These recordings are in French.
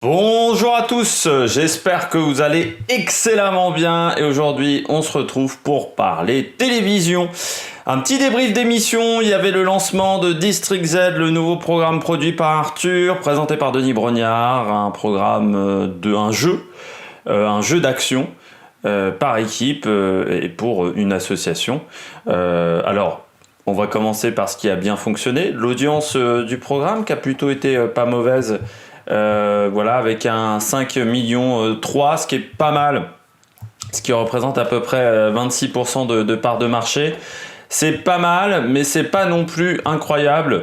Bonjour à tous, j'espère que vous allez excellemment bien et aujourd'hui on se retrouve pour parler télévision. Un petit débrief d'émission, il y avait le lancement de District Z, le nouveau programme produit par Arthur, présenté par Denis Brognard, un programme un jeu d'action par équipe et pour une association. Alors, on va commencer par ce qui a bien fonctionné, l'audience du programme qui a plutôt été pas mauvaise. Voilà, avec un 5 millions 3, ce qui est pas mal, ce qui représente à peu près 26% de part de marché. C'est pas mal, mais c'est pas non plus incroyable.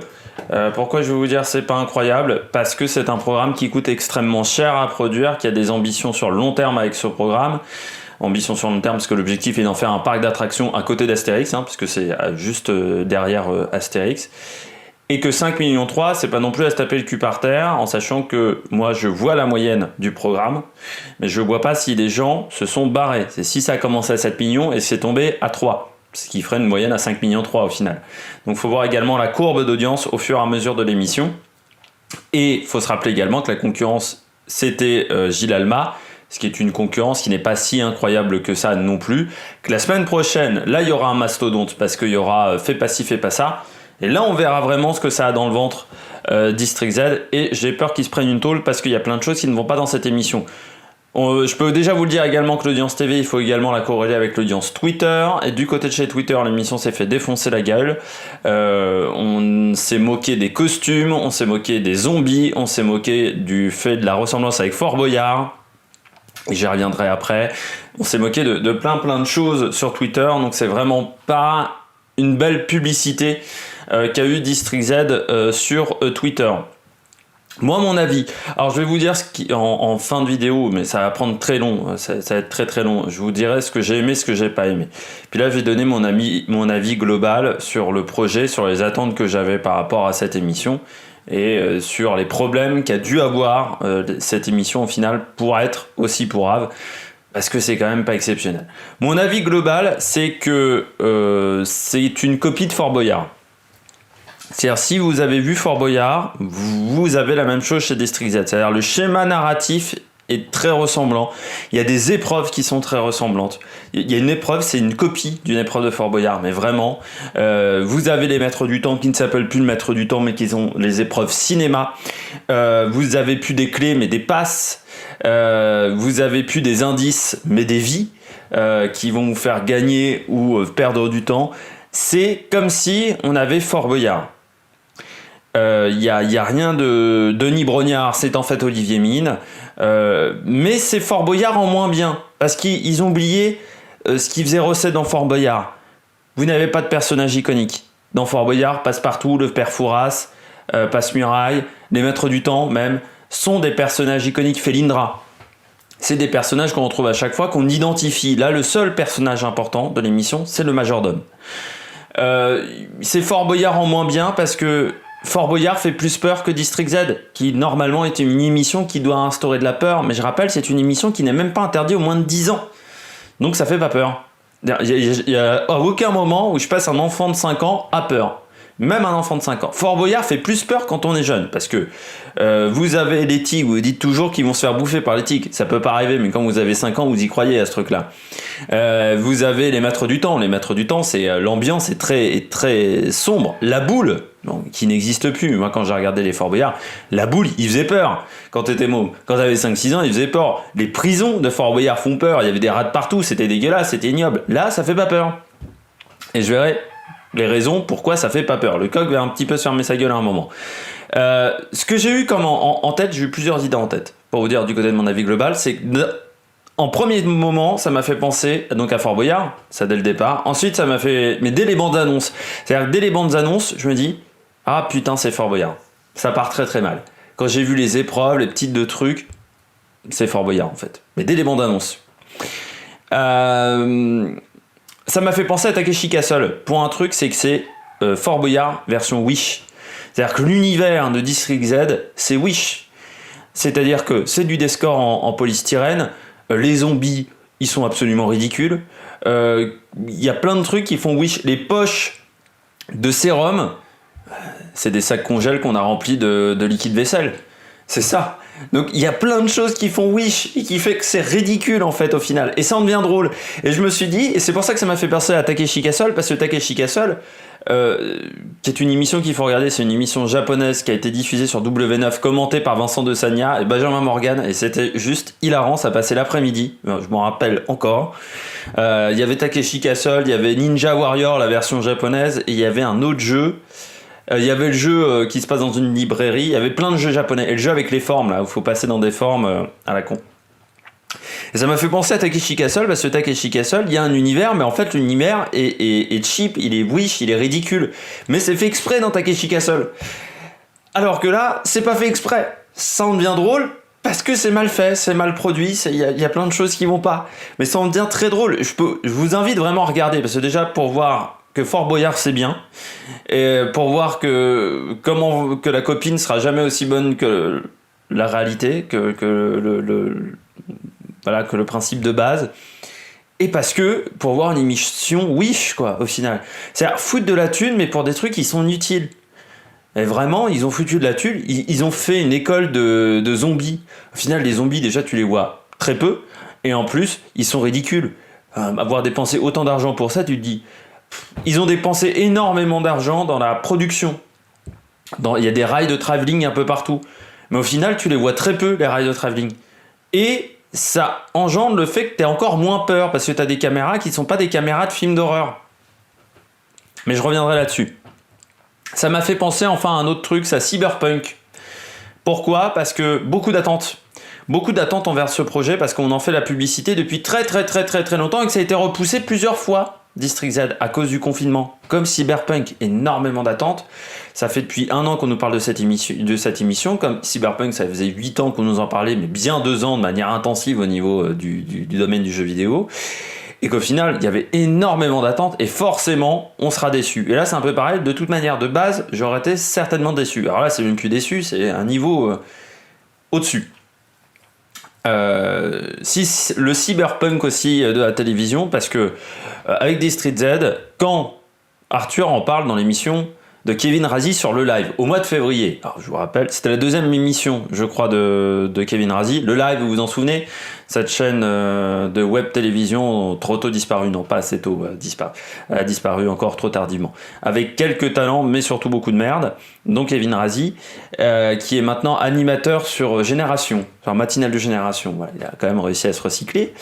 Pourquoi je vais vous dire c'est pas incroyable? Parce que c'est un programme qui coûte extrêmement cher à produire, qui a des ambitions sur le long terme avec ce programme. Ambition sur le long terme parce que l'objectif est d'en faire un parc d'attractions à côté d'Astérix, puisque c'est juste derrière Astérix. Et que 5 millions 3, c'est pas non plus à se taper le cul par terre, en sachant que moi je vois la moyenne du programme, mais je vois pas si les gens se sont barrés. C'est si ça a commencé à 7 millions et c'est tombé à 3, ce qui ferait une moyenne à 5 millions 3 au final. Donc il faut voir également la courbe d'audience au fur et à mesure de l'émission. Et il faut se rappeler également que la concurrence, c'était Gilles Alma, ce qui est une concurrence qui n'est pas si incroyable que ça non plus. Que la semaine prochaine, là il y aura un mastodonte, parce qu'il y aura Fais pas ci, fais pas ça. Et là, on verra vraiment ce que ça a dans le ventre, District Z. Et j'ai peur qu'ils se prennent une tôle parce qu'il y a plein de choses qui ne vont pas dans cette émission. Je peux déjà vous le dire également que l'audience TV, il faut également la corréler avec l'audience Twitter. Et du côté de chez Twitter, l'émission s'est fait défoncer la gueule. On s'est moqué des costumes, on s'est moqué des zombies, on s'est moqué du fait de la ressemblance avec Fort Boyard. Et j'y reviendrai après. On s'est moqué de plein de choses sur Twitter. Donc c'est vraiment pas une belle publicité qu'a eu District Z sur Twitter. Moi, mon avis, alors je vais vous dire en fin de vidéo, mais ça va prendre très long, ça va être très long. Je vous dirai ce que j'ai aimé, ce que j'ai pas aimé. Puis là, je vais donner mon avis global sur le projet, sur les attentes que j'avais par rapport à cette émission et sur les problèmes qu'a dû avoir cette émission au final pour être aussi pourrave. Parce que c'est quand même pas exceptionnel. Mon avis global, c'est que c'est une copie de Fort Boyard. C'est-à-dire, si vous avez vu Fort Boyard, vous avez la même chose chez District Z. C'est-à-dire, le schéma narratif est très ressemblant. Il y a des épreuves qui sont très ressemblantes. Il y a une épreuve, c'est une copie d'une épreuve de Fort Boyard, mais vraiment. Vous avez les maîtres du temps qui ne s'appellent plus le maître du temps, mais qui sont les épreuves cinéma. Vous avez plus des clés, mais des passes. Vous avez plus des indices, mais des vies qui vont vous faire gagner ou perdre du temps. C'est comme si on avait Fort Boyard. Y a rien de Denis Brognard, c'est en fait Olivier Mine. Mais c'est Fort Boyard en moins bien. Parce qu'ils ont oublié ce qui faisait recette dans Fort Boyard. Vous n'avez pas de personnage iconique. Dans Fort Boyard, Passepartout, le père Fouras, Passe-Muraille, les maîtres du temps même, sont des personnages iconiques. Félindra. C'est des personnages qu'on retrouve à chaque fois, qu'on identifie. Là, le seul personnage important de l'émission, c'est le majordome. C'est Fort Boyard en moins bien parce que Fort Boyard fait plus peur que District Z, qui normalement était une émission qui doit instaurer de la peur, mais je rappelle, c'est une émission qui n'est même pas interdite aux moins de 10 ans. Donc ça fait pas peur. Il y a à aucun moment où je passe un enfant de 5 ans à peur. Même un enfant de 5 ans. Fort Boyard fait plus peur quand on est jeune, parce que vous avez les tigres, vous dites toujours qu'ils vont se faire bouffer par les tigres. Ça peut pas arriver, mais quand vous avez 5 ans, vous y croyez à ce truc-là. Vous avez les maîtres du temps. Les maîtres du temps, c'est l'ambiance est très sombre. La boule, qui n'existe plus. Moi, quand j'ai regardé les Fort Boyard, la boule, il faisait peur quand t'étais môme. Quand t'avais 5-6 ans, il faisait peur. Les prisons de Fort Boyard font peur. Il y avait des rats de partout, c'était dégueulasse, c'était ignoble. Là, ça fait pas peur. Et je verrai les raisons pourquoi ça fait pas peur. Le coq va un petit peu se fermer sa gueule à un moment. Ce que j'ai eu comme en tête, j'ai eu plusieurs idées en tête. Pour vous dire du côté de mon avis global, c'est que en premier moment, ça m'a fait penser donc à Fort Boyard, ça dès le départ. Ensuite, ça m'a fait, mais dès les bandes annonces, c'est-à-dire que dès les bandes annonces, je me dis ah putain c'est Fort Boyard. Ça part très mal. Quand j'ai vu les épreuves, les petites de trucs, c'est Fort Boyard en fait. Mais dès les bandes annonces. Ça m'a fait penser à Takeshi Castle. Pour un truc, c'est que c'est Fort Boyard version Wish. C'est-à-dire que l'univers de District Z, c'est Wish. C'est-à-dire que c'est du Descore en polystyrène. Les zombies, ils sont absolument ridicules. Il y a plein de trucs qui font Wish. Les poches de sérum, c'est des sacs congèles qu'on a remplis de liquide vaisselle. C'est ça. Donc il y a plein de choses qui font Wish et qui fait que c'est ridicule en fait au final. Et ça en devient drôle. Et je me suis dit, et c'est pour ça que ça m'a fait penser à Takeshi Castle, parce que Takeshi Castle, qui est une émission qu'il faut regarder, c'est une émission japonaise qui a été diffusée sur W9, commentée par Vincent De Sagna et Benjamin Morgan, et c'était juste hilarant, ça passait l'après-midi, je m'en rappelle encore. Il y avait Takeshi Castle, il y avait Ninja Warrior, la version japonaise, et il y avait un autre jeu. Il y avait le jeu qui se passe dans une librairie, il y avait plein de jeux japonais, et le jeu avec les formes, là, où il faut passer dans des formes à la con. Et ça m'a fait penser à Takeshi Castle, parce que Takeshi Castle, il y a un univers, mais en fait l'univers est cheap, il est wish, il est ridicule. Mais c'est fait exprès dans Takeshi Castle. Alors que là, c'est pas fait exprès. Ça en devient drôle, parce que c'est mal fait, c'est mal produit, il y a plein de choses qui vont pas. Mais ça en devient très drôle. Je vous invite vraiment à regarder, parce que déjà, pour voir que Fort Boyard c'est bien, et pour voir que la copine sera jamais aussi bonne que la réalité, que le principe de base, et parce que pour voir une émission Wish quoi au final, c'est-à-dire foutre de la thune mais pour des trucs qui sont inutiles. Et vraiment ils ont foutu de la thune, ils ont fait une école de zombies. Au final les zombies déjà tu les vois très peu, et en plus ils sont ridicules. Avoir dépensé autant d'argent pour ça, tu te dis ils ont dépensé énormément d'argent dans la production. Il y a des rails de travelling un peu partout. Mais au final, tu les vois très peu, les rails de travelling. Et ça engendre le fait que tu as encore moins peur, parce que tu as des caméras qui ne sont pas des caméras de films d'horreur. Mais je reviendrai là-dessus. Ça m'a fait penser enfin à un autre truc, c'est à Cyberpunk. Pourquoi ? Parce que beaucoup d'attentes. Beaucoup d'attentes envers ce projet, parce qu'on en fait la publicité depuis très longtemps et que ça a été repoussé plusieurs fois. District Z à cause du confinement, comme Cyberpunk, énormément d'attentes. Ça fait depuis 1 an qu'on nous parle de cette émission. Comme Cyberpunk, ça faisait 8 ans qu'on nous en parlait, mais bien 2 ans de manière intensive au niveau du domaine du jeu vidéo. Et qu'au final, il y avait énormément d'attentes et forcément, on sera déçu. Et là, c'est un peu pareil. De toute manière, de base, j'aurais été certainement déçu. Alors là, c'est même plus déçu, c'est un niveau au-dessus. Si le cyberpunk aussi de la télévision, parce que avec District Z, quand Arthur en parle dans l'émission de Kevin Razi sur le live au mois de février, alors je vous rappelle, c'était la 2e émission je crois de Kevin Razi, le live, vous vous en souvenez, cette chaîne de web télévision trop tôt disparue, non pas assez tôt a disparu encore trop tardivement, avec quelques talents mais surtout beaucoup de merde, donc Kevin Razi qui est maintenant animateur sur Génération, enfin matinale de Génération, voilà, il a quand même réussi à se recycler,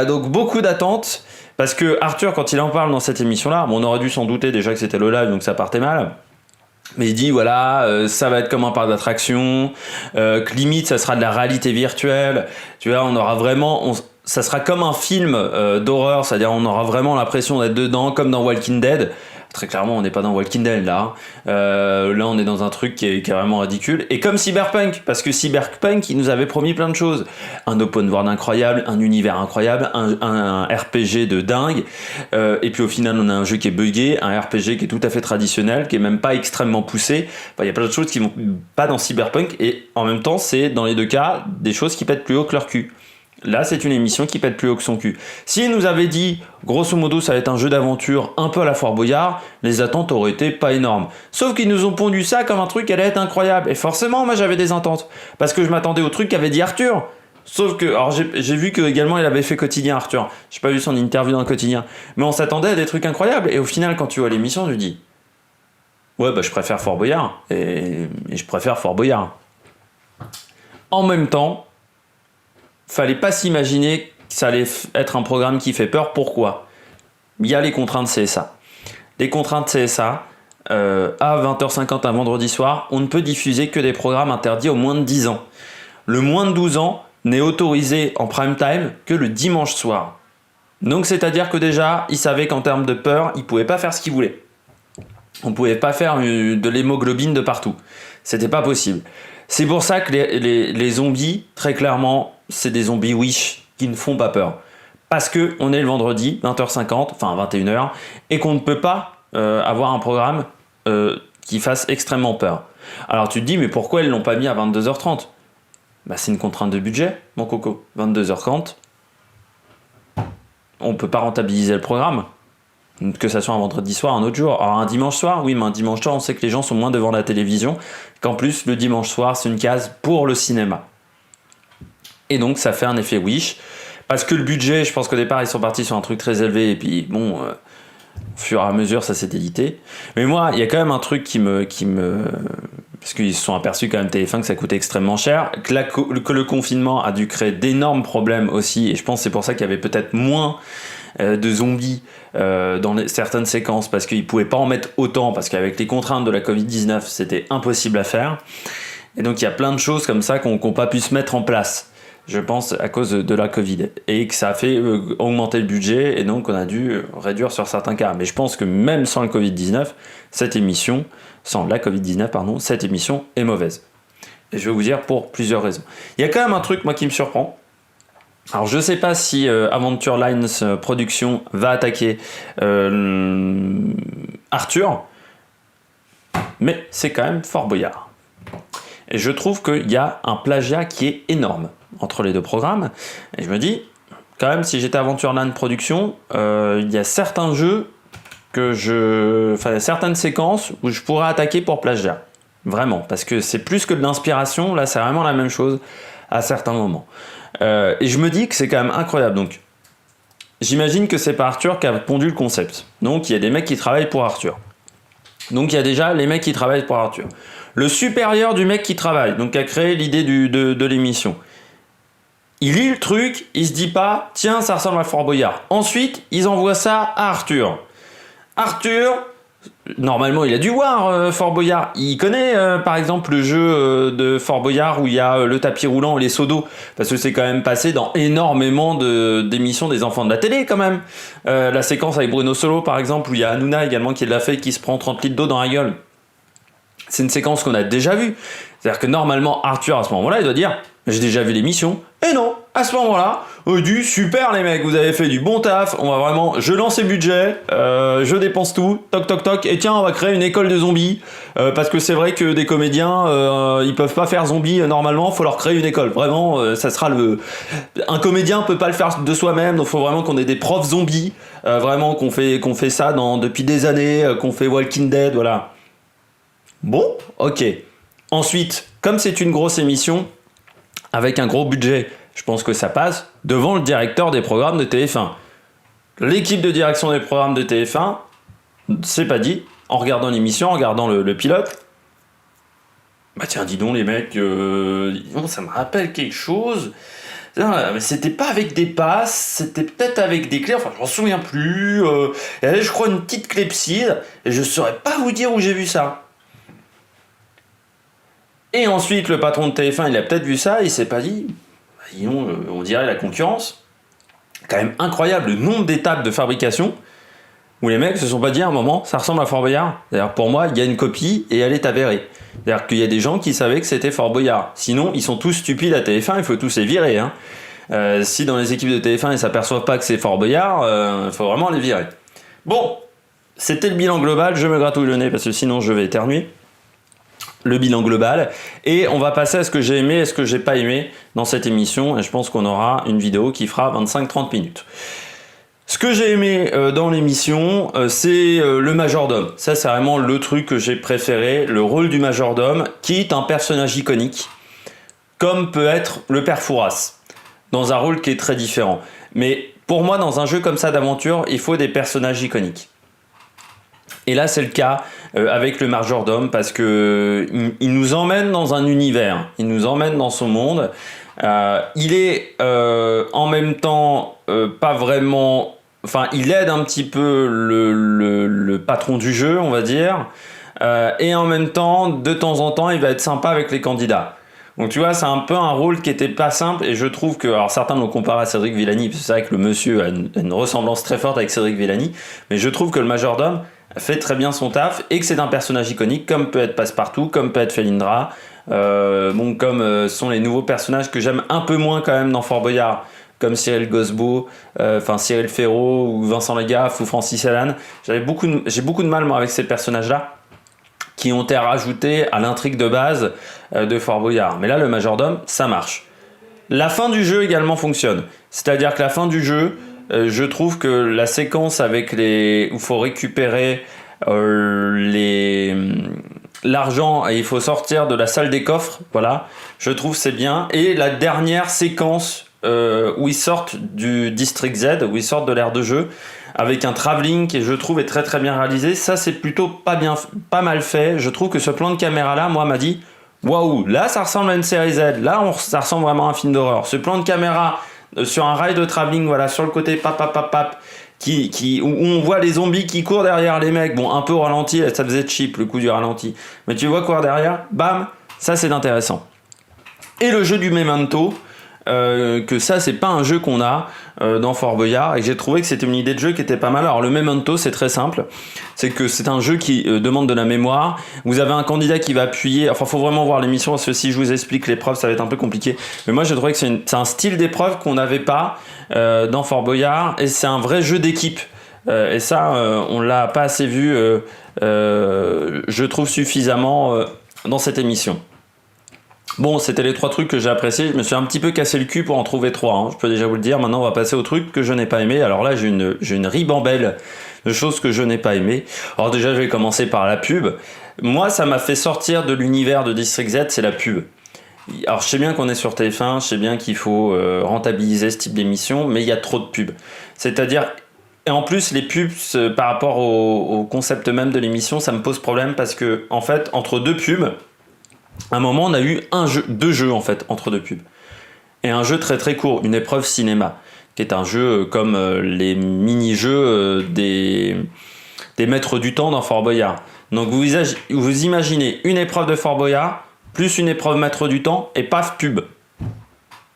donc beaucoup d'attentes. Parce que Arthur, quand il en parle dans cette émission-là, on aurait dû s'en douter déjà que c'était le live, donc ça partait mal. Mais il dit, voilà, ça va être comme un parc d'attractions, que limite, ça sera de la réalité virtuelle. Tu vois, on aura vraiment... ça sera comme un film d'horreur, c'est-à-dire on aura vraiment l'impression d'être dedans, comme dans Walking Dead. Très clairement, on n'est pas dans Walking Dead, là. Là, on est dans un truc qui est vraiment ridicule. Et comme Cyberpunk, parce que Cyberpunk, il nous avait promis plein de choses. Un open world incroyable, un univers incroyable, un RPG de dingue. Et puis au final, on a un jeu qui est buggé, un RPG qui est tout à fait traditionnel, qui est même pas extrêmement poussé. Enfin, il y a plein de choses qui vont pas dans Cyberpunk. Et en même temps, c'est, dans les deux cas, des choses qui pètent plus haut que leur cul. Là, c'est une émission qui pète plus haut que son cul. S'il nous avait dit, grosso modo, ça va être un jeu d'aventure un peu à la Fort Boyard, les attentes auraient été pas énormes. Sauf qu'ils nous ont pondu ça comme un truc qui allait être incroyable. Et forcément, moi, j'avais des attentes. Parce que je m'attendais au truc qu'avait dit Arthur. Sauf que, alors j'ai vu qu'également il avait fait Quotidien Arthur. J'ai pas vu son interview dans le Quotidien. Mais on s'attendait à des trucs incroyables. Et au final, quand tu vois l'émission, tu dis, ouais, bah je préfère Fort Boyard. Et je préfère Fort Boyard. En même temps, fallait pas s'imaginer que ça allait être un programme qui fait peur. Pourquoi ? Il y a les contraintes CSA. Les contraintes CSA, à 20h50 un vendredi soir, on ne peut diffuser que des programmes interdits aux moins de 10 ans. Le moins de 12 ans n'est autorisé en prime time que le dimanche soir. Donc c'est-à-dire que déjà, ils savaient qu'en termes de peur, ils ne pouvaient pas faire ce qu'ils voulaient. On ne pouvait pas faire de l'hémoglobine de partout. C'était pas possible. C'est pour ça que les zombies, très clairement, c'est des zombies Wish qui ne font pas peur. Parce qu'on est le vendredi, 20h50, enfin 21h, et qu'on ne peut pas avoir un programme qui fasse extrêmement peur. Alors tu te dis, mais pourquoi ils ne l'ont pas mis à 22h30 ? Bah, c'est une contrainte de budget, mon coco. 22h30, on ne peut pas rentabiliser le programme. Que ça soit un vendredi soir, un autre jour. Alors un dimanche soir, oui, mais un dimanche soir, on sait que les gens sont moins devant la télévision, qu'en plus, le dimanche soir, c'est une case pour le cinéma. Et donc, ça fait un effet Wish. Parce que le budget, je pense qu'au départ, ils sont partis sur un truc très élevé, et puis, bon, au fur et à mesure, ça s'est délité. Mais moi, il y a quand même un truc qui me... Parce qu'ils se sont aperçus quand même, TF1, que ça coûtait extrêmement cher, que le confinement a dû créer d'énormes problèmes aussi, et je pense que c'est pour ça qu'il y avait peut-être moins de zombies dans certaines séquences, parce qu'ils ne pouvaient pas en mettre autant, parce qu'avec les contraintes de la Covid-19, c'était impossible à faire. Et donc il y a plein de choses comme ça qui n'ont pas pu se mettre en place, je pense, à cause de la Covid. Et que ça a fait augmenter le budget, et donc on a dû réduire sur certains cas. Mais je pense que même sans le Covid-19, cette émission est mauvaise. Et je vais vous dire pour plusieurs raisons. Il y a quand même un truc, moi, qui me surprend. Alors je sais pas si Adventure Lines Production va attaquer Arthur, mais c'est quand même Fort Boyard. Et je trouve qu'il y a un plagiat qui est énorme entre les deux programmes. Et je me dis, quand même, si j'étais Adventure Lines Production, il y a certains jeux certaines séquences où je pourrais attaquer pour plagiat. Vraiment, parce que c'est plus que de l'inspiration, là c'est vraiment la même chose à certains moments. Et je me dis que c'est quand même incroyable. Donc, j'imagine que c'est pas Arthur qui a pondu le concept. Donc, il y a des mecs qui travaillent pour Arthur. Donc, il y a déjà les mecs qui travaillent pour Arthur. Le supérieur du mec qui travaille, donc qui a créé l'idée de l'émission. Il lit le truc, il se dit pas, tiens, ça ressemble à Fort Boyard. Ensuite, ils envoient ça à Arthur. Arthur, normalement, il a dû voir Fort Boyard. Il connaît, par exemple, le jeu de Fort Boyard où il y a le tapis roulant et les seaux d'eau. Parce que c'est quand même passé dans énormément d'émissions des enfants de la télé, quand même. La séquence avec Bruno Solo, par exemple, où il y a Hanouna également qui l'a fait, qui se prend 30 litres d'eau dans la gueule. C'est une séquence qu'on a déjà vue. C'est-à-dire que normalement, Arthur, à ce moment-là, il doit dire « J'ai déjà vu l'émission. » Et non, à ce moment-là, super les mecs, vous avez fait du bon taf, on va vraiment, je lance les budgets, je dépense tout, toc toc toc, et tiens, on va créer une école de zombies, parce que c'est vrai que des comédiens, ils peuvent pas faire zombies normalement, faut leur créer une école, vraiment, ça sera un comédien peut pas le faire de soi-même, donc faut vraiment qu'on ait des profs zombies, vraiment qu'on fait ça depuis des années, qu'on fait Walking Dead, voilà. Bon, ok. Ensuite, comme c'est une grosse émission, avec un gros budget, je pense que ça passe devant le directeur des programmes de TF1. L'équipe de direction des programmes de TF1, c'est pas dit, en regardant l'émission, en regardant le pilote, bah tiens, dis donc les mecs, ça me rappelle quelque chose. Mais c'était pas avec des passes, c'était peut-être avec des clés, enfin je m'en souviens plus. Il y avait je crois une petite clepsydre, et je saurais pas vous dire où j'ai vu ça. Et ensuite, le patron de TF1, il a peut-être vu ça, il s'est pas dit, on dirait la concurrence. Quand même incroyable le nombre d'étapes de fabrication où les mecs se sont pas dit à un moment, ça ressemble à Fort Boyard. D'ailleurs, pour moi, il y a une copie et elle est avérée. C'est-à-dire qu'il y a des gens qui savaient que c'était Fort Boyard. Sinon, ils sont tous stupides à TF1, il faut tous les virer. Hein. Si dans les équipes de TF1, ils s'aperçoivent pas que c'est Fort Boyard, il faut vraiment les virer. Bon, c'était le bilan global, je me gratouille le nez parce que sinon je vais éternuer. Le bilan global, et on va passer à ce que j'ai aimé et ce que j'ai pas aimé dans cette émission, et je pense qu'on aura une vidéo qui fera 25-30 minutes. Ce que j'ai aimé dans l'émission, c'est le majordome. Ça, c'est vraiment le truc que j'ai préféré, le rôle du majordome, qui est un personnage iconique, comme peut être le père Fouras, dans un rôle qui est très différent. Mais pour moi, dans un jeu comme ça d'aventure, il faut des personnages iconiques. Et là, c'est le cas avec le majordome parce que il nous emmène dans un univers, il nous emmène dans son monde. Il est en même temps pas vraiment... Enfin, il aide un petit peu le patron du jeu, on va dire. Et en même temps, de temps en temps, il va être sympa avec les candidats. Donc tu vois, c'est un peu un rôle qui était pas simple et je trouve que... Alors certains l'ont comparé à Cédric Villani, parce que c'est vrai que le monsieur a une ressemblance très forte avec Cédric Villani, mais je trouve que le majordome fait très bien son taf et que c'est un personnage iconique comme peut être Passepartout, comme peut être Felindra, comme sont les nouveaux personnages que j'aime un peu moins quand même dans Fort Boyard, comme Cyril Gosbeau, Cyril Ferraud ou Vincent Lagaffe ou Francis Allan. J'ai beaucoup de mal moi avec ces personnages-là qui ont été rajoutés à l'intrigue de base de Fort Boyard. Mais là, le majordome, ça marche. La fin du jeu également fonctionne. C'est-à-dire que la fin du jeu, je trouve que la séquence avec où il faut récupérer l'argent et il faut sortir de la salle des coffres, voilà, je trouve c'est bien. Et la dernière séquence où ils sortent du District Z, où ils sortent de l'aire de jeu, avec un travelling qui je trouve est très très bien réalisé, ça c'est plutôt pas mal fait. Je trouve que ce plan de caméra là, moi, m'a dit waouh, là ça ressemble à une série Z, là ça ressemble vraiment à un film d'horreur. Ce plan de caméra sur un rail de travelling, voilà, sur le côté pap, où on voit les zombies qui courent derrière les mecs, bon, un peu au ralenti, ça faisait cheap le coup du ralenti, mais tu vois courir derrière, bam, ça c'est intéressant. Et le jeu du Memento, que ça c'est pas un jeu qu'on a dans Fort Boyard, et j'ai trouvé que c'était une idée de jeu qui était pas mal. Alors le Memento, c'est très simple, c'est que c'est un jeu qui demande de la mémoire. Vous avez un candidat qui va appuyer, enfin faut vraiment voir l'émission parce que si je vous explique l'épreuve ça va être un peu compliqué, mais moi j'ai trouvé que c'est un style d'épreuve qu'on n'avait pas dans Fort Boyard, et c'est un vrai jeu d'équipe, et ça on l'a pas assez vu, je trouve suffisamment dans cette émission. Bon, c'était les 3 trucs que j'ai appréciés. Je me suis un petit peu cassé le cul pour en trouver 3, hein. Je peux déjà vous le dire. Maintenant, on va passer au truc que je n'ai pas aimé. Alors là, j'ai une ribambelle de choses que je n'ai pas aimé. Alors déjà, je vais commencer par la pub. Moi, ça m'a fait sortir de l'univers de District Z, c'est la pub. Alors, je sais bien qu'on est sur TF1, je sais bien qu'il faut rentabiliser ce type d'émission, mais il y a trop de pubs. C'est-à-dire... Et en plus, les pubs, par rapport au concept même de l'émission, ça me pose problème parce que, en fait, entre 2 pubs... À un moment, on a eu 2 jeux en fait entre 2 pubs. Et un jeu très très court, une épreuve cinéma, qui est un jeu comme les mini-jeux des maîtres du temps dans Fort Boyard. Donc vous imaginez une épreuve de Fort Boyard, plus une épreuve maître du temps, et paf, pub.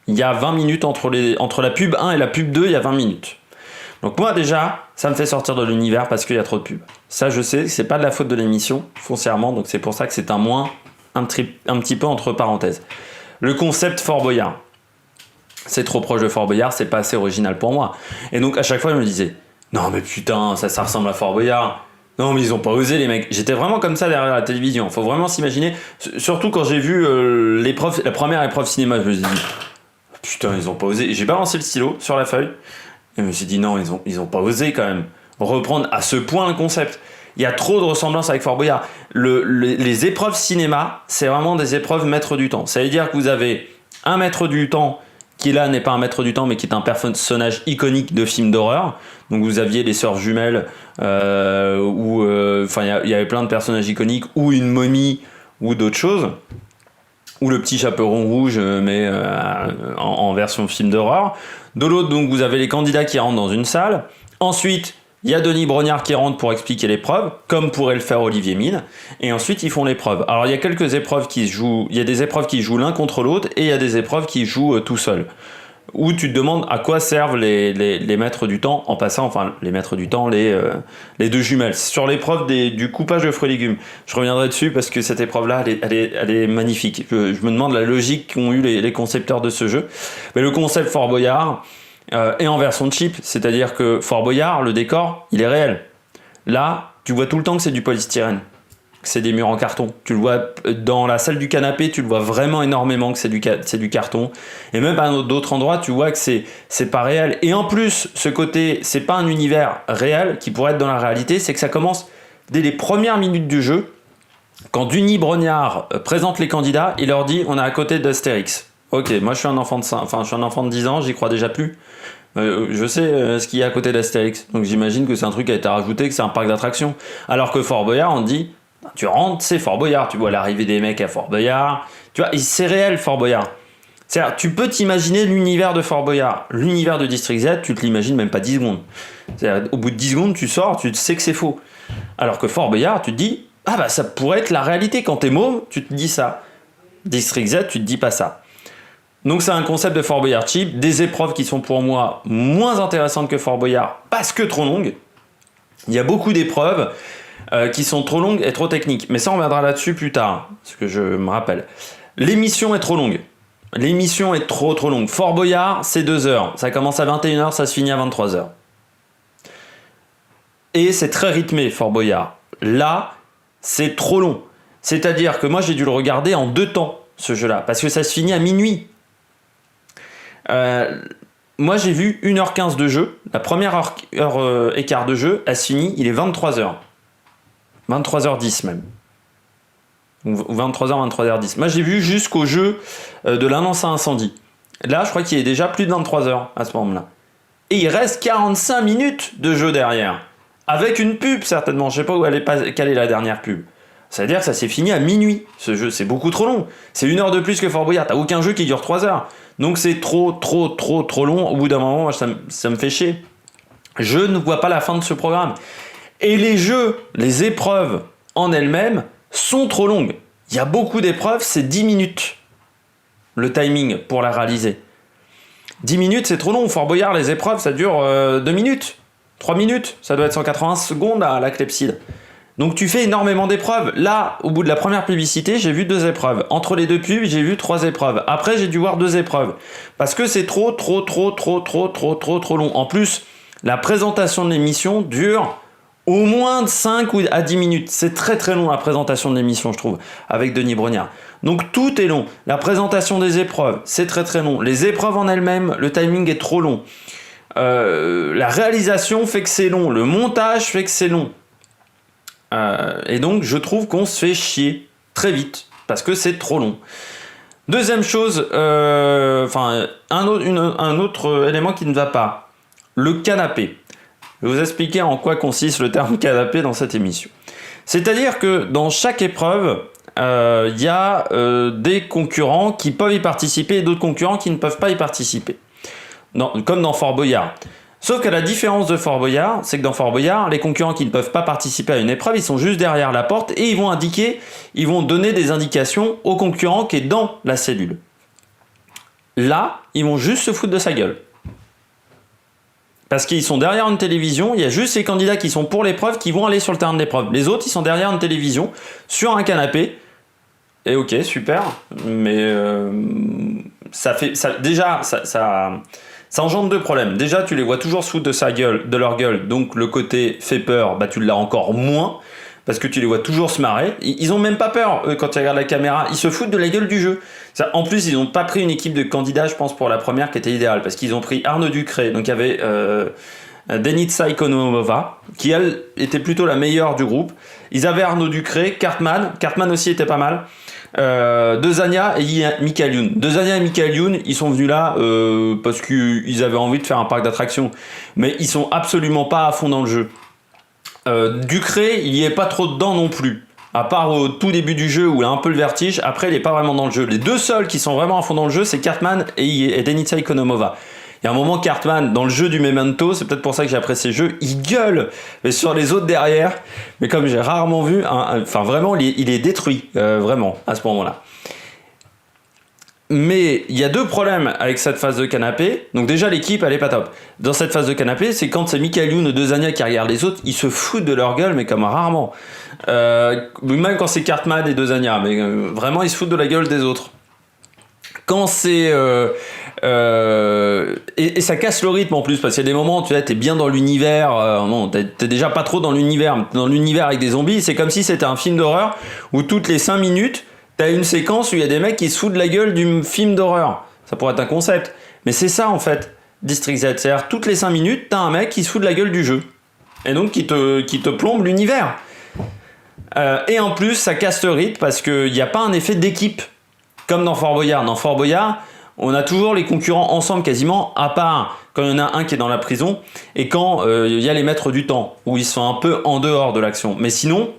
Il y a 20 minutes entre la pub 1 et la pub 2, il y a 20 minutes. Donc moi déjà, ça me fait sortir de l'univers parce qu'il y a trop de pubs. Ça je sais, c'est pas de la faute de l'émission, foncièrement, donc c'est pour ça que c'est un moins... un petit peu entre parenthèses. Le concept Fort Boyard, c'est trop proche de Fort Boyard, c'est pas assez original pour moi. Et donc à chaque fois je me disais, non mais putain, ça ressemble à Fort Boyard. Non mais ils ont pas osé les mecs. J'étais vraiment comme ça derrière la télévision. Faut vraiment s'imaginer. Surtout quand j'ai vu la première épreuve cinéma, je me suis dit, putain ils ont pas osé. J'ai balancé le stylo sur la feuille et je me suis dit non ils ont pas osé quand même reprendre à ce point le concept. Il y a trop de ressemblances avec Fort Boyard. Les épreuves cinéma, c'est vraiment des épreuves maître du temps. Ça veut dire que vous avez un maître du temps qui là n'est pas un maître du temps mais qui est un personnage iconique de films d'horreur. Donc vous aviez les sœurs jumelles, il y avait plein de personnages iconiques, ou une momie, ou d'autres choses. Ou le petit chaperon rouge, mais en version film d'horreur. De l'autre, donc vous avez les candidats qui rentrent dans une salle. Ensuite, il y a Denis Brognard qui rentre pour expliquer l'épreuve, comme pourrait le faire Olivier Mine, et ensuite ils font l'épreuve. Alors il y a quelques épreuves qui se jouent, il y a des épreuves qui jouent l'un contre l'autre, et il y a des épreuves qui jouent tout seul. Où tu te demandes à quoi servent les maîtres du temps, en passant, enfin les maîtres du temps, les 2 jumelles. Sur l'épreuve du coupage de fruits et légumes, je reviendrai dessus parce que cette épreuve-là, elle est magnifique. Je me demande la logique qu'ont eu les concepteurs de ce jeu. Mais le concept Fort Boyard, et en version cheap, c'est-à-dire que Fort Boyard, le décor, il est réel. Là, tu vois tout le temps que c'est du polystyrène, que c'est des murs en carton. Tu le vois dans la salle du canapé, tu le vois vraiment énormément que c'est du carton. Et même à d'autres endroits, tu vois que c'est pas réel. Et en plus, ce côté, c'est pas un univers réel qui pourrait être dans la réalité, c'est que ça commence dès les premières minutes du jeu. Quand Denis Brognard présente les candidats, il leur dit on est à côté d'Astérix. Ok, moi je suis un enfant de 10 ans, j'y crois déjà plus. Je sais ce qu'il y a à côté d'Astérix, donc j'imagine que c'est un truc qui a été rajouté, que c'est un parc d'attractions. Alors que Fort Boyard, on te dit, tu rentres, c'est Fort Boyard, tu vois l'arrivée des mecs à Fort Boyard, tu vois, c'est réel Fort Boyard. C'est-à-dire, tu peux t'imaginer l'univers de Fort Boyard, l'univers de District Z, tu te l'imagines même pas 10 secondes. C'est-à-dire, au bout de 10 secondes, tu sors, tu sais que c'est faux. Alors que Fort Boyard, tu te dis, ah bah ça pourrait être la réalité, quand t'es môme, tu te dis ça. District Z, tu te dis pas ça. Donc c'est un concept de Fort Boyard cheap, des épreuves qui sont pour moi moins intéressantes que Fort Boyard parce que trop longues. Il y a beaucoup d'épreuves qui sont trop longues et trop techniques. Mais ça on reviendra là-dessus plus tard, parce que je me rappelle. L'émission est trop longue. L'émission est trop longue. Fort Boyard, c'est 2 heures. Ça commence à 21h, ça se finit à 23h. Et c'est très rythmé, Fort Boyard. Là, c'est trop long. C'est-à-dire que moi j'ai dû le regarder en 2 temps, ce jeu-là, parce que ça se finit à minuit. moi j'ai vu 1h15 de jeu, la première heure et quart de jeu, elle se finit, il est 23h. 23h10 même. Ou 23h, 23h10. Moi j'ai vu jusqu'au jeu de l'annonce à incendie. Là je crois qu'il est déjà plus de 23h à ce moment-là. Et il reste 45 minutes de jeu derrière. Avec une pub certainement, je sais pas où quelle est la dernière pub. C'est-à-dire que ça s'est fini à minuit, ce jeu, c'est beaucoup trop long. C'est 1 heure de plus que Fort Boyard, t'as aucun jeu qui dure 3 heures. Donc c'est trop long, au bout d'un moment, moi, ça me fait chier. Je ne vois pas la fin de ce programme. Et les jeux, les épreuves en elles-mêmes sont trop longues. Il y a beaucoup d'épreuves, c'est 10 minutes, le timing pour la réaliser. 10 minutes, c'est trop long. Fort Boyard, les épreuves, ça dure 2 minutes, 3 minutes, ça doit être 180 secondes à la clepsydre. Donc tu fais énormément d'épreuves. Là, au bout de la première publicité, j'ai vu 2 épreuves. Entre les 2 pubs, j'ai vu 3 épreuves. Après, j'ai dû voir 2 épreuves. Parce que c'est trop long. En plus, la présentation de l'émission dure au moins de 5 à 10 minutes. C'est très long la présentation de l'émission, je trouve, avec Denis Brognard. Donc tout est long. La présentation des épreuves, c'est très long. Les épreuves en elles-mêmes, le timing est trop long. La réalisation fait que c'est long. Le montage fait que c'est long. Et donc je trouve qu'on se fait chier très vite parce que c'est trop long. Deuxième chose, un autre élément qui ne va pas, le canapé. Je vais vous expliquer en quoi consiste le terme canapé dans cette émission. C'est-à-dire que dans chaque épreuve, il y a des concurrents qui peuvent y participer et d'autres concurrents qui ne peuvent pas y participer. Comme dans Fort Boyard. Sauf que la différence de Fort Boyard, c'est que dans Fort Boyard, les concurrents qui ne peuvent pas participer à une épreuve, ils sont juste derrière la porte et ils vont donner des indications au concurrent qui est dans la cellule. Là, ils vont juste se foutre de sa gueule. Parce qu'ils sont derrière une télévision, il y a juste ces candidats qui sont pour l'épreuve qui vont aller sur le terrain de l'épreuve. Les autres, ils sont derrière une télévision, sur un canapé. Et ok, super, mais ça engendre 2 problèmes. Déjà, tu les vois toujours se foutre de leur gueule, donc le côté fait peur, tu l'as encore moins, parce que tu les vois toujours se marrer. Ils ont même pas peur, eux, quand ils regardent la caméra, ils se foutent de la gueule du jeu. En plus, ils n'ont pas pris une équipe de candidats, je pense, pour la première, qui était idéale, parce qu'ils ont pris Arnaud Ducré, donc il y avait Denitsa Ikonomova, qui elle était plutôt la meilleure du groupe. Ils avaient Arnaud Ducré, Cartman aussi était pas mal. Dezania et Michael Youn. Dezania et Michael Youn, ils sont venus là parce qu'ils avaient envie de faire un parc d'attractions, mais ils sont absolument pas à fond dans le jeu. Ducré, il y est pas trop dedans non plus, à part au tout début du jeu où il a un peu le vertige. Après, il est pas vraiment dans le jeu. Les 2 seuls qui sont vraiment à fond dans le jeu, c'est Cartman et Denitsa Ikonomova. Il y a un moment, Cartman, dans le jeu du Memento, c'est peut-être pour ça que j'ai apprécié le jeu, il gueule, mais sur les autres derrière, mais comme j'ai rarement vu, vraiment, il est détruit, vraiment, à ce moment-là. Mais il y a 2 problèmes avec cette phase de canapé. Donc déjà, l'équipe, elle est pas top. Dans cette phase de canapé, c'est quand c'est Michael Youn ou Dezania qui regardent les autres, ils se foutent de leur gueule, mais comme rarement. Même quand c'est Cartman et Dezania, mais vraiment, ils se foutent de la gueule des autres. Quand c'est... et ça casse le rythme en plus, parce qu'il y a des moments où tu es bien dans l'univers, non, t'es déjà pas trop dans l'univers avec des zombies. C'est comme si c'était un film d'horreur où toutes les 5 minutes t'as une séquence où il y a des mecs qui se foutent de la gueule du film d'horreur. Ça pourrait être un concept, mais c'est ça en fait, District Z. C'est-à-dire toutes les 5 minutes t'as un mec qui se fout de la gueule du jeu et donc qui te plombe l'univers. Et en plus ça casse le rythme parce qu'il n'y a pas un effet d'équipe comme dans Fort Boyard. Dans Fort Boyard, on a toujours les concurrents ensemble quasiment, à part quand il y en a un qui est dans la prison et quand il y a les maîtres du temps, où ils sont un peu en dehors de l'action. Mais sinon,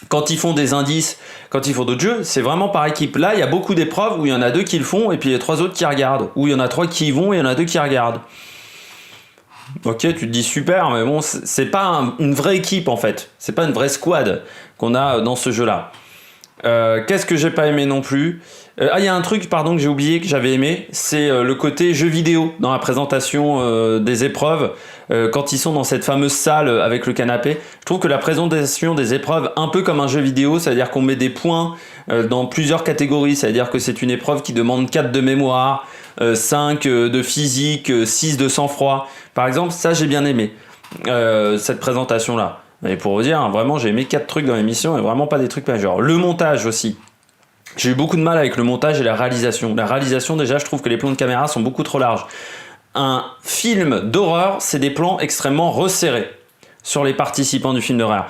quand ils font des indices, quand ils font d'autres jeux, c'est vraiment par équipe. Là, il y a beaucoup d'épreuves où il y en a 2 qui le font et puis il y a 3 autres qui regardent. Ou il y en a 3 qui y vont et il y en a 2 qui regardent. Ok, tu te dis super, mais bon, c'est pas une vraie équipe en fait. C'est pas une vraie squad qu'on a dans ce jeu-là. Qu'est-ce que j'ai pas aimé non plus? Il y a un truc que j'ai oublié que j'avais aimé, c'est le côté jeu vidéo dans la présentation des épreuves, quand ils sont dans cette fameuse salle avec le canapé. Je trouve que la présentation des épreuves, un peu comme un jeu vidéo, c'est-à-dire qu'on met des points dans plusieurs catégories, c'est-à-dire que c'est une épreuve qui demande 4 de mémoire, 5 de physique, 6 de sang-froid. Par exemple, ça j'ai bien aimé, cette présentation-là. Mais pour vous dire, vraiment, j'ai aimé 4 trucs dans l'émission et vraiment pas des trucs majeurs. Le montage aussi. J'ai eu beaucoup de mal avec le montage et la réalisation. La réalisation, déjà, je trouve que les plans de caméra sont beaucoup trop larges. un film d'horreur, c'est des plans extrêmement resserrés sur les participants du film d'horreur.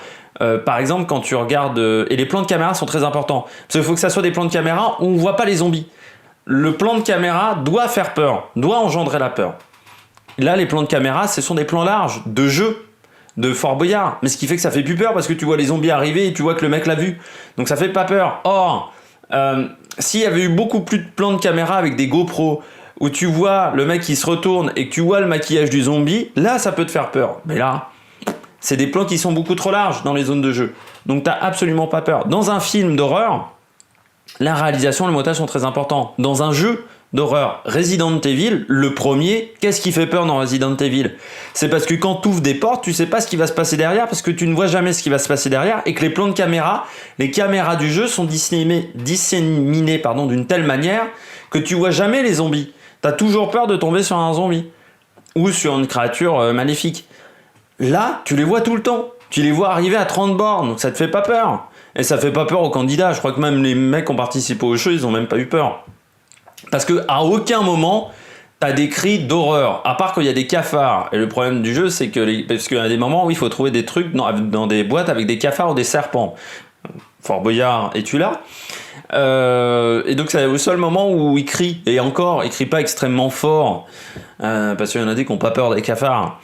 Par exemple, quand tu regardes... et les plans de caméra sont très importants. Parce qu'il faut que ça soit des plans de caméra où on ne voit pas les zombies. Le plan de caméra doit faire peur, doit engendrer la peur. Là, les plans de caméra, ce sont des plans larges, de jeu, de Fort Boyard. Mais ce qui fait que ça fait plus peur parce que tu vois les zombies arriver et tu vois que le mec l'a vu. Donc ça fait pas peur. Or, s'il y avait eu beaucoup plus de plans de caméra avec des GoPro, où tu vois le mec qui se retourne et que tu vois le maquillage du zombie, là, ça peut te faire peur. Mais là, c'est des plans qui sont beaucoup trop larges dans les zones de jeu. Donc t'as absolument pas peur. Dans un film d'horreur, la réalisation et le montage sont très importants. Dans un jeu d'horreur, Resident Evil, le premier, qu'est-ce qui fait peur dans Resident Evil? C'est parce que quand tu ouvres des portes, tu sais pas ce qui va se passer derrière, parce que tu ne vois jamais ce qui va se passer derrière, et que les plans de caméra, les caméras du jeu sont disséminées d'une telle manière que tu vois jamais les zombies. T'as toujours peur de tomber sur un zombie ou sur une créature maléfique. Là, tu les vois tout le temps. Tu les vois arriver à 30 bornes, donc ça te fait pas peur. Et ça fait pas peur aux candidats. Je crois que même les mecs qui ont participé au jeu, ils ont même pas eu peur. Parce que à aucun moment, t'as des cris d'horreur. À part quand il y a des cafards. Et le problème du jeu, c'est que parce qu'il y a des moments où il faut trouver des trucs dans des boîtes avec des cafards ou des serpents. Fort Boyard, es-tu là? Et donc c'est le seul moment où il crie. Et encore, il crie pas extrêmement fort. Parce qu'il y en a des qui n'ont pas peur des cafards.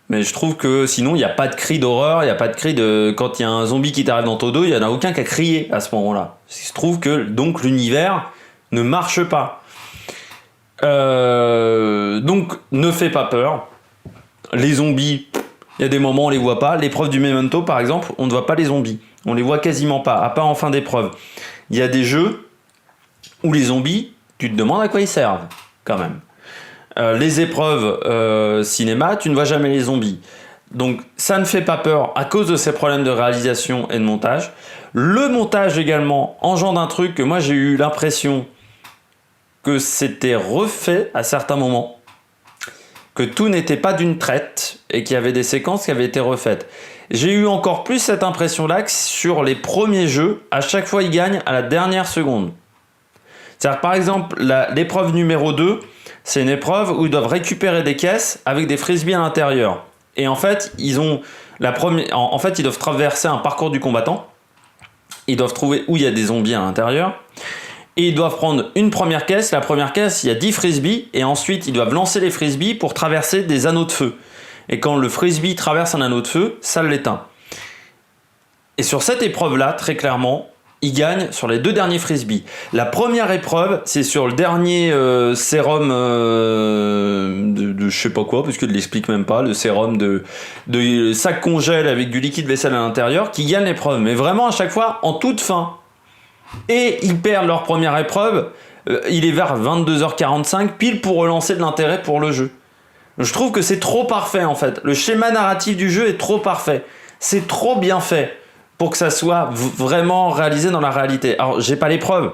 Mais je trouve que sinon, il n'y a pas de cri d'horreur, il n'y a pas de cri de... Quand il y a un zombie qui t'arrive dans ton dos, il n'y en a aucun qui a crié à ce moment-là. Il se trouve que donc l'univers ne marche pas. Donc, ne fais pas peur. Les zombies, il y a des moments où on les voit pas. L'épreuve du Memento, par exemple, on ne voit pas les zombies. On les voit quasiment pas, à part en fin d'épreuve. Il y a des jeux où les zombies, tu te demandes à quoi ils servent, quand même. Les épreuves cinéma, tu ne vois jamais les zombies. Donc ça ne fait pas peur à cause de ces problèmes de réalisation et de montage. Le montage également engendre un truc que moi j'ai eu l'impression que c'était refait à certains moments, que tout n'était pas d'une traite et qu'il y avait des séquences qui avaient été refaites. J'ai eu encore plus cette impression-là que sur les premiers jeux, à chaque fois ils gagnent à la dernière seconde. C'est-à-dire par exemple l'épreuve numéro 2, c'est une épreuve où ils doivent récupérer des caisses avec des frisbees à l'intérieur. Et en fait, ils doivent traverser un parcours du combattant. Ils doivent trouver où il y a des zombies à l'intérieur. Et ils doivent prendre une première caisse. La première caisse, il y a 10 frisbees. Et ensuite, ils doivent lancer les frisbees pour traverser des anneaux de feu. Et quand le frisbee traverse un anneau de feu, ça l'éteint. Et sur cette épreuve-là, très clairement, il gagne sur les 2 derniers frisbees. La première épreuve, c'est sur le dernier sérum de je sais pas quoi, parce qu'il ne l'explique même pas, le sérum de sac congèle avec du liquide vaisselle à l'intérieur, qui gagne l'épreuve. Mais vraiment à chaque fois, en toute fin. Et ils perdent leur première épreuve, il est vers 22h45, pile pour relancer de l'intérêt pour le jeu. Je trouve que c'est trop parfait en fait. Le schéma narratif du jeu est trop parfait. C'est trop bien fait pour que ça soit vraiment réalisé dans la réalité. Alors, j'ai pas les preuves,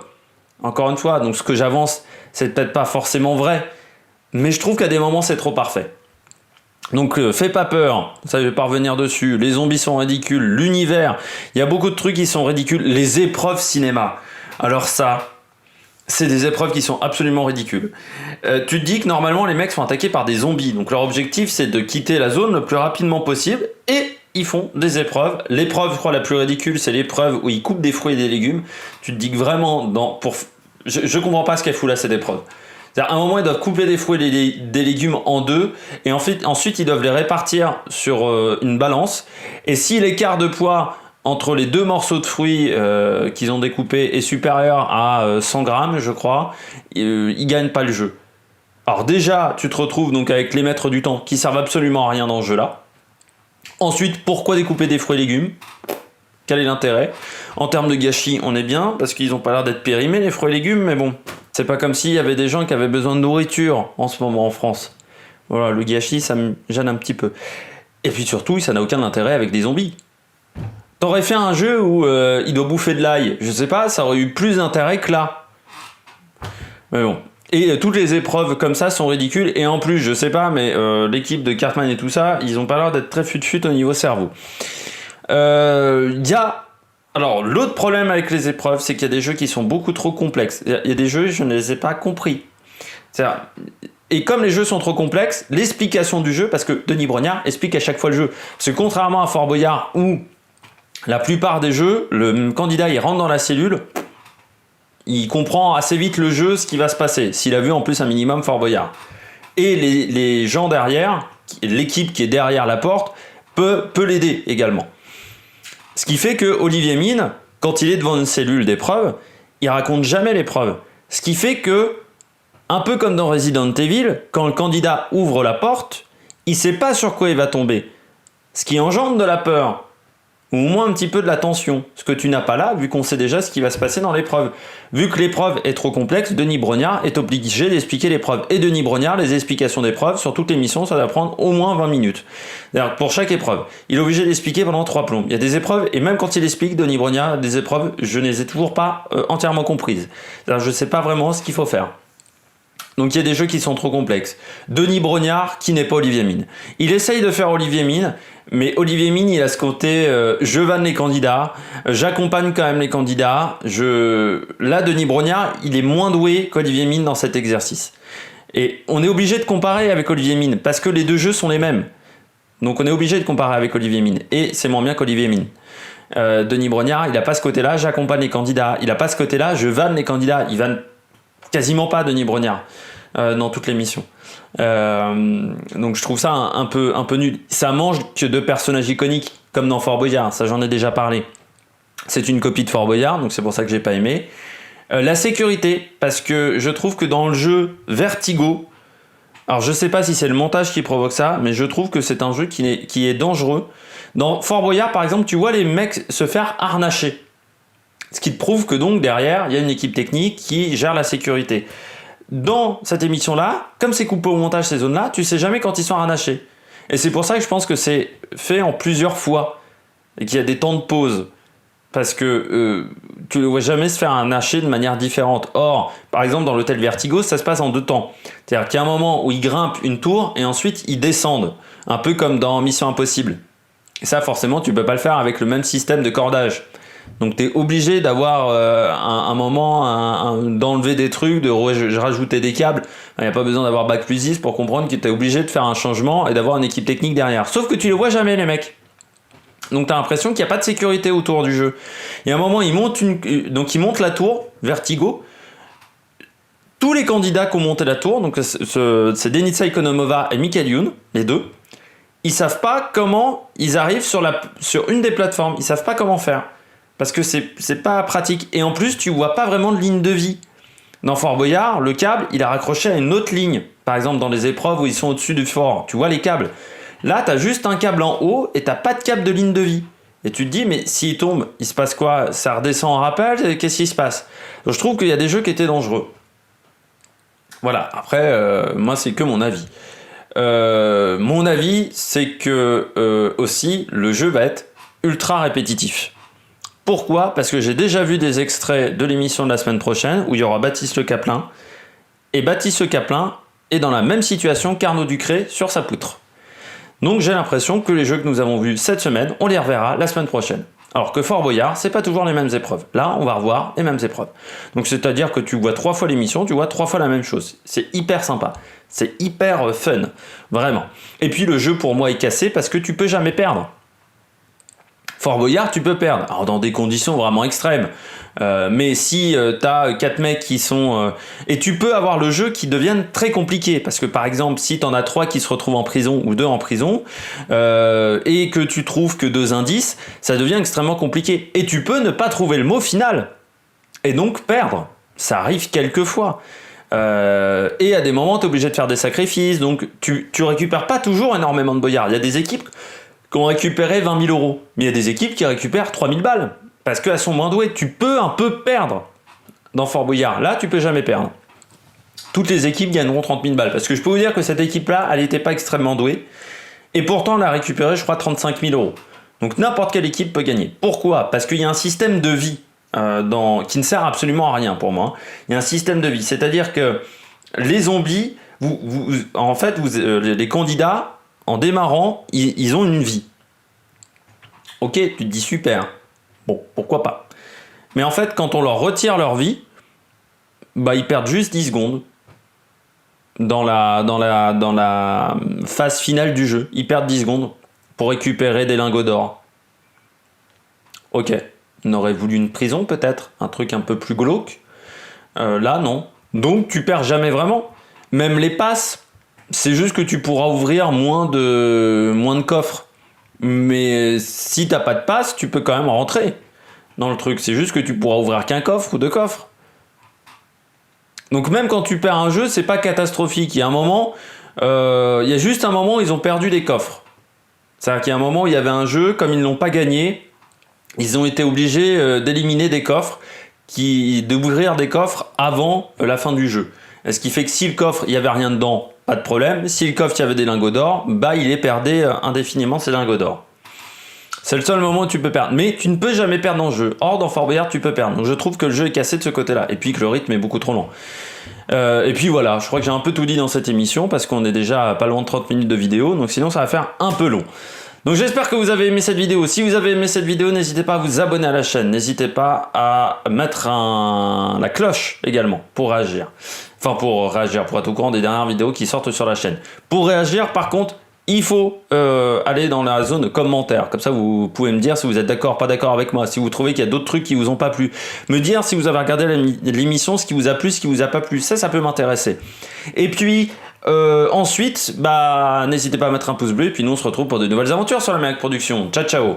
encore une fois, donc ce que j'avance, c'est peut-être pas forcément vrai, mais je trouve qu'à des moments, c'est trop parfait. Donc, fais pas peur, ça je vais pas revenir dessus, les zombies sont ridicules, l'univers, il y a beaucoup de trucs qui sont ridicules, les épreuves cinéma. Alors ça, c'est des épreuves qui sont absolument ridicules. Tu te dis que normalement, les mecs sont attaqués par des zombies, donc leur objectif, c'est de quitter la zone le plus rapidement possible, et ils font des épreuves. L'épreuve, je crois, la plus ridicule, c'est l'épreuve où ils coupent des fruits et des légumes. Tu te dis que vraiment, je comprends pas ce qu'elle fout là, cette épreuve. C'est-à-dire, à un moment, ils doivent couper des fruits et des légumes en 2, et ensuite, ils doivent les répartir sur une balance. Et si l'écart de poids entre les 2 morceaux de fruits qu'ils ont découpés est supérieur à 100 grammes, je crois, ils gagnent pas le jeu. Alors déjà, tu te retrouves donc avec les maîtres du temps qui servent absolument à rien dans ce jeu-là. Ensuite, pourquoi découper des fruits et légumes? Quel est l'intérêt? En termes de gâchis, on est bien, parce qu'ils n'ont pas l'air d'être périmés, les fruits et légumes, mais bon, c'est pas comme s'il y avait des gens qui avaient besoin de nourriture en ce moment en France. Voilà, le gâchis, ça me gêne un petit peu. Et puis surtout, ça n'a aucun intérêt avec des zombies. T'aurais fait un jeu où il doit bouffer de l'ail, je sais pas, ça aurait eu plus d'intérêt que là. Mais bon. Et toutes les épreuves comme ça sont ridicules. Et en plus, je sais pas, mais l'équipe de Cartman et tout ça, ils ont pas l'air d'être très fut-fut au niveau cerveau. Alors, l'autre problème avec les épreuves, c'est qu'il y a des jeux qui sont beaucoup trop complexes. Il y a des jeux, je ne les ai pas compris. C'est-à-dire, Et comme les jeux sont trop complexes, l'explication du jeu, parce que Denis Brognard explique à chaque fois le jeu. Parce que contrairement à Fort Boyard, où la plupart des jeux, le candidat il rentre dans la cellule, il comprend assez vite le jeu, ce qui va se passer, s'il a vu en plus un minimum Fort Boyard. Et les gens derrière, l'équipe qui est derrière la porte, peut l'aider également. Ce qui fait que Olivier Mine, quand il est devant une cellule d'épreuve, il raconte jamais l'épreuve. Ce qui fait que, un peu comme dans Resident Evil, quand le candidat ouvre la porte, il sait pas sur quoi il va tomber. Ce qui engendre de la peur, ou au moins un petit peu de la tension. Ce que tu n'as pas là, vu qu'on sait déjà ce qui va se passer dans l'épreuve. Vu que l'épreuve est trop complexe, Denis Brognard est obligé d'expliquer l'épreuve. Et Denis Brognard, les explications d'épreuve, sur toute l'émission, ça va prendre au moins 20 minutes. D'ailleurs, pour chaque épreuve, il est obligé d'expliquer pendant 3 plombs. Il y a des épreuves, et même quand il explique, Denis Brognard, des épreuves, je ne les ai toujours pas entièrement comprises. C'est-à-dire, je ne sais pas vraiment ce qu'il faut faire. Donc il y a des jeux qui sont trop complexes. Denis Brognard, qui n'est pas Olivier Mine. Il essaye de faire Olivier Mine, mais Olivier Mine, il a ce côté je vanne les candidats, j'accompagne quand même les candidats. Là, Denis Brognard, il est moins doué qu'Olivier Mine dans cet exercice. Et on est obligé de comparer avec Olivier Mine, parce que les deux jeux sont les mêmes. Donc on est obligé de comparer avec Olivier Mine. Et c'est moins bien qu'Olivier Mine. Denis Brognard, il n'a pas ce côté-là, j'accompagne les candidats. Il n'a pas ce côté-là, je vanne les candidats. Il vanne quasiment pas Denis Brognard dans toute l'émission. Donc je trouve ça un peu nul. Ça mange que de personnages iconiques, comme dans Fort Boyard, ça j'en ai déjà parlé. C'est une copie de Fort Boyard, donc c'est pour ça que j'ai pas aimé. La sécurité, parce que je trouve que dans le jeu Vertigo, alors je sais pas si c'est le montage qui provoque ça, mais je trouve que c'est un jeu qui est dangereux. Dans Fort Boyard, par exemple, tu vois les mecs se faire harnacher. Ce qui te prouve que donc derrière, il y a une équipe technique qui gère la sécurité. Dans cette émission-là, comme c'est coupé au montage ces zones-là, tu sais jamais quand ils sont harnachés. Et c'est pour ça que je pense que c'est fait en plusieurs fois et qu'il y a des temps de pause. Parce que tu ne le vois jamais se faire harnacher de manière différente. Or, par exemple, dans l'hôtel Vertigo, ça se passe en 2 temps. C'est-à-dire qu'il y a un moment où ils grimpent une tour et ensuite ils descendent. Un peu comme dans Mission Impossible. Et ça, forcément, tu ne peux pas le faire avec le même système de cordage. Donc tu es obligé d'avoir un moment, d'enlever des trucs, de rajouter des câbles. Il n'y a pas besoin d'avoir bac plus 10 pour comprendre que tu es obligé de faire un changement et d'avoir une équipe technique derrière. Sauf que tu les vois jamais les mecs. Donc tu as l'impression qu'il n'y a pas de sécurité autour du jeu. Il y a un moment, ils montent la tour, Vertigo. Tous les candidats qui ont monté la tour, donc c'est Denitsa Ikonomova et Michael Youn, les deux, ils savent pas comment ils arrivent sur une des plateformes. Ils savent pas comment faire. Parce que c'est pas pratique. Et en plus, tu vois pas vraiment de ligne de vie. Dans Fort Boyard, le câble, il est raccroché à une autre ligne. Par exemple, dans les épreuves où ils sont au-dessus du fort, tu vois les câbles. Là, tu as juste un câble en haut et tu pas de câble de ligne de vie. Et tu te dis, mais s'il tombe, il se passe quoi? Ça redescend en rappel? Qu'est-ce qui se passe? Donc, je trouve qu'il y a des jeux qui étaient dangereux. Voilà. Après, moi, c'est que mon avis. Mon avis, c'est que aussi, le jeu va être ultra répétitif. Pourquoi? Parce que j'ai déjà vu des extraits de l'émission de la semaine prochaine où il y aura Baptiste Le Caplin. Et Baptiste Le Caplin est dans la même situation qu'Arnaud Ducré sur sa poutre. Donc j'ai l'impression que les jeux que nous avons vus cette semaine, on les reverra la semaine prochaine. Alors que Fort Boyard, c'est pas toujours les mêmes épreuves. Là, on va revoir les mêmes épreuves. Donc c'est-à-dire que tu vois 3 fois l'émission, tu vois 3 fois la même chose. C'est hyper sympa. C'est hyper fun. Vraiment. Et puis le jeu pour moi est cassé parce que tu peux jamais perdre. Fort Boyard, tu peux perdre. Alors dans des conditions vraiment extrêmes. Mais si t'as 4 mecs qui sont... et tu peux avoir le jeu qui devienne très compliqué. Parce que par exemple, si t'en as 3 qui se retrouvent en prison ou 2 en prison, et que tu trouves que 2 indices, ça devient extrêmement compliqué. Et tu peux ne pas trouver le mot final. Et donc perdre. Ça arrive quelques fois. Et à des moments, t'es obligé de faire des sacrifices. Donc tu récupères pas toujours énormément de boyards. Il y a des équipes qui ont récupéré 20 000 euros. Mais il y a des équipes qui récupèrent 3 000 balles. Parce qu'elles sont moins douées. Tu peux un peu perdre dans Fort Boyard. Là, tu peux jamais perdre. Toutes les équipes gagneront 30 000 balles. Parce que je peux vous dire que cette équipe-là, elle n'était pas extrêmement douée. Et pourtant, elle a récupéré, je crois, 35 000 euros. Donc n'importe quelle équipe peut gagner. Pourquoi? Parce qu'il y a un système de vie qui ne sert absolument à rien pour moi. Il y a un système de vie. C'est-à-dire que les zombies, les candidats, en démarrant, ils ont une vie. Ok, tu te dis super. Bon, pourquoi pas. Mais en fait, quand on leur retire leur vie, bah ils perdent juste 10 secondes. dans la phase finale du jeu. Ils perdent 10 secondes pour récupérer des lingots d'or. Ok, on aurait voulu une prison peut-être, un truc un peu plus glauque. Là, non. Donc, tu perds jamais vraiment. Même les passes, c'est juste que tu pourras ouvrir moins de coffres. Mais si t'as pas de passe, tu peux quand même rentrer dans le truc. C'est juste que tu pourras ouvrir qu'un coffre ou deux coffres. Donc même quand tu perds un jeu, c'est pas catastrophique. Il y a un moment, il y a juste un moment où ils ont perdu des coffres. C'est-à-dire qu'il y a un moment où il y avait un jeu, comme ils ne l'ont pas gagné, ils ont été obligés d'éliminer des coffres, d'ouvrir des coffres avant la fin du jeu. Ce qui fait que si le coffre, il n'y avait rien dedans, pas de problème. Si le coffre, il y avait des lingots d'or, bah il les perdait indéfiniment ces lingots d'or. C'est le seul moment où tu peux perdre. Mais tu ne peux jamais perdre dans le jeu. Or, dans Fort Boyard, tu peux perdre. Donc je trouve que le jeu est cassé de ce côté-là. Et puis que le rythme est beaucoup trop long. Et puis voilà, je crois que j'ai un peu tout dit dans cette émission parce qu'on est déjà à pas loin de 30 minutes de vidéo. Donc sinon, ça va faire un peu long. Donc j'espère que vous avez aimé cette vidéo. Si vous avez aimé cette vidéo, n'hésitez pas à vous abonner à la chaîne. N'hésitez pas à mettre la cloche également pour réagir. Enfin pour réagir, pour être au courant des dernières vidéos qui sortent sur la chaîne. Pour réagir, par contre, il faut aller dans la zone commentaires. Comme ça, vous pouvez me dire si vous êtes d'accord, pas d'accord avec moi. Si vous trouvez qu'il y a d'autres trucs qui vous ont pas plu. Me dire si vous avez regardé l'émission, ce qui vous a plu, ce qui vous a pas plu. Ça peut m'intéresser. Et puis, ensuite, bah, n'hésitez pas à mettre un pouce bleu. Et puis nous, on se retrouve pour de nouvelles aventures sur la Mériac Production. Ciao, ciao!